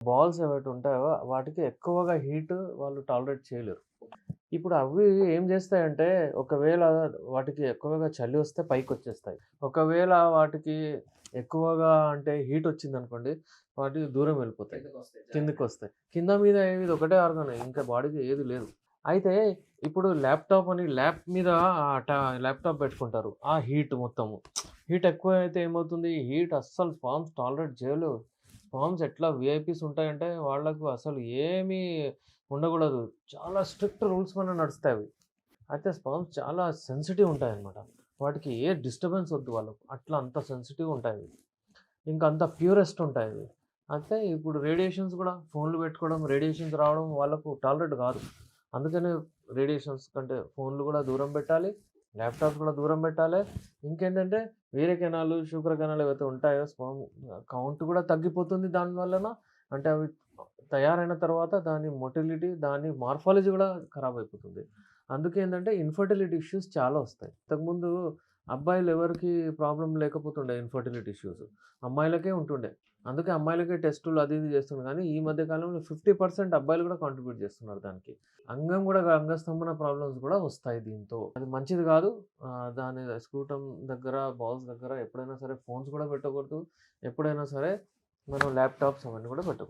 Balls ఏవైతే ఉంటాయో వాటికి ఎక్కువగా హీట్ వాళ్ళు టాలరేట్ చేయలేరు. ఇప్పుడు అవి ఏం జేస్తాయంటే, ఒకవేళ వాటికి ఎక్కువగా చలి వస్తే పైకొచ్చేస్తాయి. ఒకవేళ వాటికి ఎక్కువగా అంటే హీటొచ్చిందనుకోండి, వాటికి దూరం వెళ్ళిపోతాయి. కిందకొస్తాయి. కింద మీద ఇది ఒకటే ఆర్గానే ఇంకా బాడీకి ఏది లేదు. అయితే ఇప్పుడు ల్యాప్‌టాప్ అని ల్యాప్ మీద ల్యాప్‌టాప్ పెట్టుకుంటారు. ఆ హీట్ మొత్తము. హీట్ ఎక్కువైతే ఏమవుతుంది? హీట్ అస్సలు స్పామ్స్ టాలరేట్ చేయలేవు. స్పామ్స్ ఎట్లా వీఐపీస్ ఉంటాయంటే వాళ్ళకు అసలు ఏమీ ఉండకూడదు. చాలా స్ట్రిక్ట్ రూల్స్ మీద నడుస్తాయి అవి. అయితే స్పర్మ్స్ చాలా సెన్సిటివ్ ఉంటాయన్నమాట. వాటికి ఏ డిస్టర్బెన్స్ వద్దు వాళ్ళకు. అట్లా అంత సెన్సిటివ్‌గా ఉంటాయవి. ఇంకా అంత ప్యూరెస్ట్ ఉంటాయవి. అయితే ఇప్పుడు రేడియేషన్స్ గూడా ఫోన్‌లు పెట్టుకోవడం, రేడియేషన్స్ రావడం వాళ్ళకు టాలరేట్ కాదు. అందుకనే రేడియేషన్స్ కంటే ఫోన్‌లు గూడా దూరం పెట్టాలి. ల్యాప్‌టాప్స్ కూడా దూరం పెట్టాలి. ఇంకేంటంటే వేరే కణాలు, శుక్ర కణాలు ఏవైతే ఉంటాయో స్పెర్మ్ కౌంట్ కూడా తగ్గిపోతుంది దాని వలన. అంటే అవి తయారైన తర్వాత దాని మొటిలిటీ, దాని మార్ఫాలజీ గూడా ఖరాబయిపోతుంది. అందుకేందంటే ఇన్‌ఫర్టిలిటీ ఇష్యూస్ చాలా వస్తాయి. ఇంతకుముందు అబ్బాయిలు ఎవరికీ ప్రాబ్లమ్ లేకపోతుండే ఇన్‌ఫర్టిలిటీ ఇష్యూస్. అమ్మాయిలకే ఉంటుండే. అందుకే అమ్మాయిలకే టెస్టులు అది ఇది చేస్తున్నారు. కానీ ఈ మధ్య కాలంలో 50% అబ్బాయిలు కూడా కాంట్రిబ్యూట్ చేస్తున్నారు దానికి. అంగస్తంభన ప్రాబ్లమ్స్ కూడా వస్తాయి దీంతో. అది మంచిది కాదు. దాని స్క్రూటమ్ దగ్గర, బాల్స్ దగ్గర ఎప్పుడైనా సరే ఫోన్స్ కూడా పెట్టకూడదు. ఎప్పుడైనా సరే మనం ల్యాప్‌టాప్స్ అవన్నీ కూడా పెట్టకూడదు.